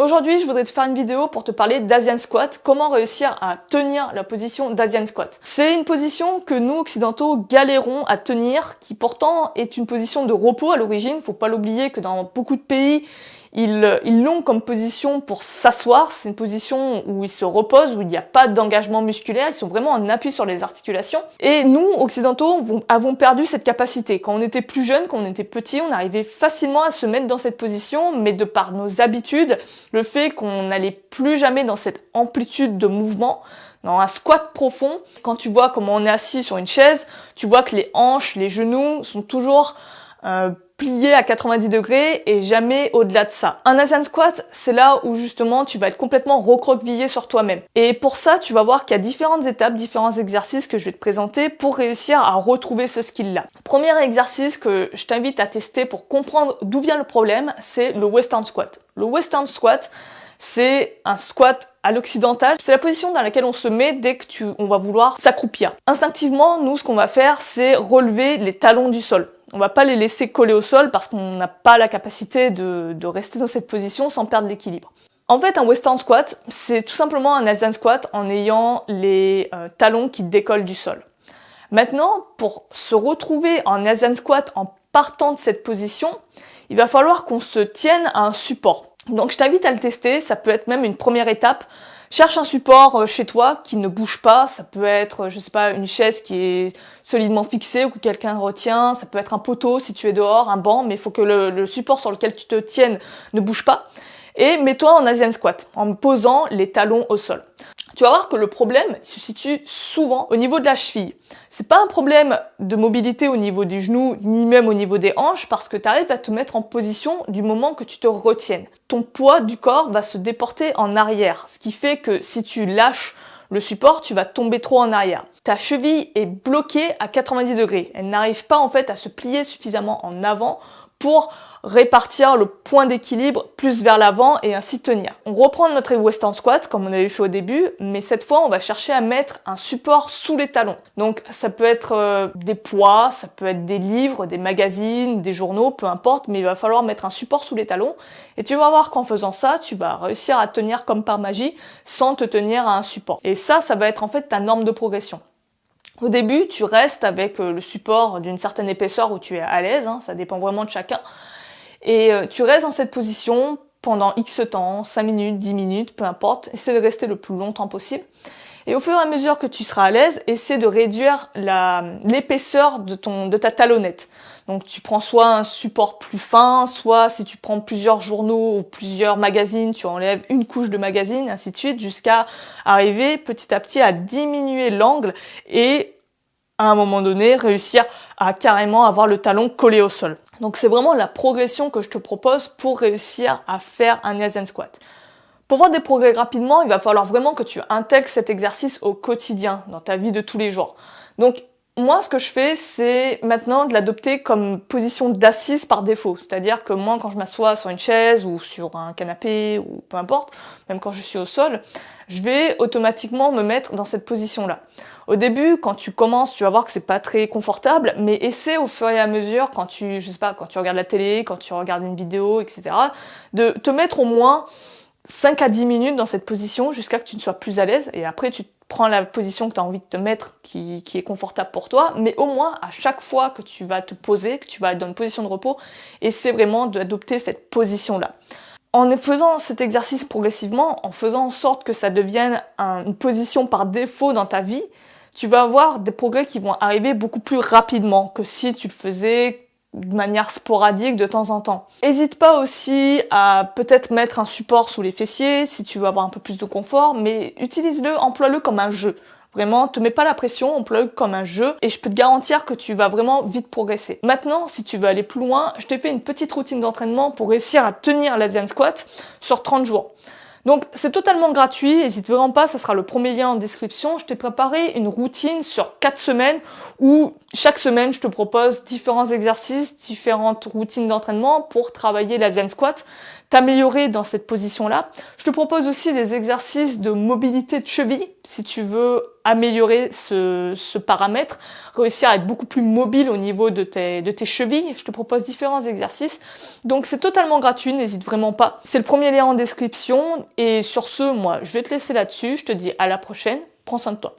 Aujourd'hui, je voudrais te faire une vidéo pour te parler d'Asian Squat, comment réussir à tenir la position d'Asian Squat. C'est une position que nous, occidentaux, galérons à tenir, qui pourtant est une position de repos à l'origine. Faut pas l'oublier que dans beaucoup de pays, ils l'ont comme position pour s'asseoir. C'est une position où ils se reposent, où il n'y a pas d'engagement musculaire. Ils sont vraiment en appui sur les articulations. Et nous, occidentaux, avons perdu cette capacité. Quand on était plus jeune, quand on était petit, on arrivait facilement à se mettre dans cette position, mais de par nos habitudes, le fait qu'on n'allait plus jamais dans cette amplitude de mouvement, dans un squat profond, quand tu vois comment on est assis sur une chaise, tu vois que les hanches, les genoux sont toujours plié à 90 degrés et jamais au-delà de ça. Un Asian squat, c'est là où justement tu vas être complètement recroquevillé sur toi-même. Et pour ça, tu vas voir qu'il y a différentes étapes, différents exercices que je vais te présenter pour réussir à retrouver ce skill-là. Premier exercice que je t'invite à tester pour comprendre d'où vient le problème, c'est le western squat. Le western squat, c'est un squat à l'occidental. C'est la position dans laquelle on se met dès que on va vouloir s'accroupir. Instinctivement, nous, ce qu'on va faire, c'est relever les talons du sol. On va pas les laisser coller au sol parce qu'on n'a pas la capacité de rester dans cette position sans perdre l'équilibre. En fait, un western squat, c'est tout simplement un Asian squat en ayant les talons qui décollent du sol. Maintenant, pour se retrouver en Asian squat en partant de cette position, il va falloir qu'on se tienne à un support. Donc je t'invite à le tester, ça peut être même une première étape. Cherche un support chez toi qui ne bouge pas, ça peut être, je sais pas, une chaise qui est solidement fixée ou que quelqu'un retient, ça peut être un poteau si tu es dehors, un banc, mais il faut que le support sur lequel tu te tiennes ne bouge pas. Et mets-toi en Asian squat, en posant les talons au sol. Tu vas voir que le problème se situe souvent au niveau de la cheville. C'est pas un problème de mobilité au niveau du genou, ni même au niveau des hanches, parce que tu arrives à te mettre en position du moment que tu te retiennes. Ton poids du corps va se déporter en arrière, ce qui fait que si tu lâches le support, tu vas tomber trop en arrière. Ta cheville est bloquée à 90 degrés. Elle n'arrive pas en fait à se plier suffisamment en avant pour répartir le point d'équilibre plus vers l'avant et ainsi tenir. On reprend notre western squat comme on avait fait au début, mais cette fois on va chercher à mettre un support sous les talons. Donc ça peut être des poids, ça peut être des livres, des magazines, des journaux, peu importe, mais il va falloir mettre un support sous les talons et tu vas voir qu'en faisant ça, tu vas réussir à tenir comme par magie sans te tenir à un support. Et ça va être en fait ta norme de progression. Au début, tu restes avec le support d'une certaine épaisseur où tu es à l'aise, ça dépend vraiment de chacun. Et tu restes dans cette position pendant X temps, 5 minutes, 10 minutes, peu importe. Essaie de rester le plus longtemps possible. Et au fur et à mesure que tu seras à l'aise, essaie de réduire l'épaisseur de ta talonnette. Donc tu prends soit un support plus fin, soit si tu prends plusieurs journaux ou plusieurs magazines, tu enlèves une couche de magazine, ainsi de suite, jusqu'à arriver petit à petit à diminuer l'angle et à un moment donné réussir à carrément avoir le talon collé au sol. Donc c'est vraiment la progression que je te propose pour réussir à faire un Asian squat. Pour voir des progrès rapidement, il va falloir vraiment que tu intègres cet exercice au quotidien, dans ta vie de tous les jours. Donc moi, ce que je fais, c'est maintenant de l'adopter comme position d'assise par défaut. C'est-à-dire que moi, quand je m'assois sur une chaise ou sur un canapé ou peu importe, même quand je suis au sol, je vais automatiquement me mettre dans cette position-là. Au début, quand tu commences, tu vas voir que c'est pas très confortable, mais essaie au fur et à mesure, quand tu regardes la télé, quand tu regardes une vidéo, etc., de te mettre au moins 5 à 10 minutes dans cette position jusqu'à que tu ne sois plus à l'aise et après tu prends la position que tu as envie de te mettre qui est confortable pour toi, mais au moins à chaque fois que tu vas te poser, que tu vas être dans une position de repos, essaie vraiment d'adopter cette position-là. En faisant cet exercice progressivement, en faisant en sorte que ça devienne une position par défaut dans ta vie, tu vas avoir des progrès qui vont arriver beaucoup plus rapidement que si tu le faisais de manière sporadique de temps en temps. N'hésite pas aussi à peut-être mettre un support sous les fessiers si tu veux avoir un peu plus de confort, mais utilise-le, emploie-le comme un jeu. Vraiment, te mets pas la pression, emploie-le comme un jeu et je peux te garantir que tu vas vraiment vite progresser. Maintenant, si tu veux aller plus loin, je t'ai fait une petite routine d'entraînement pour réussir à tenir l'Asian squat sur 30 jours. Donc c'est totalement gratuit, n'hésite vraiment pas, ça sera le premier lien en description. Je t'ai préparé une routine sur 4 semaines où Chaque semaine, je te propose différents exercices, différentes routines d'entraînement pour travailler l'Asian squat, t'améliorer dans cette position-là. Je te propose aussi des exercices de mobilité de cheville, si tu veux améliorer ce paramètre, réussir à être beaucoup plus mobile au niveau de tes chevilles. Je te propose différents exercices. Donc c'est totalement gratuit, n'hésite vraiment pas. C'est le premier lien en description. Et sur ce, moi, je vais te laisser là-dessus. Je te dis à la prochaine. Prends soin de toi.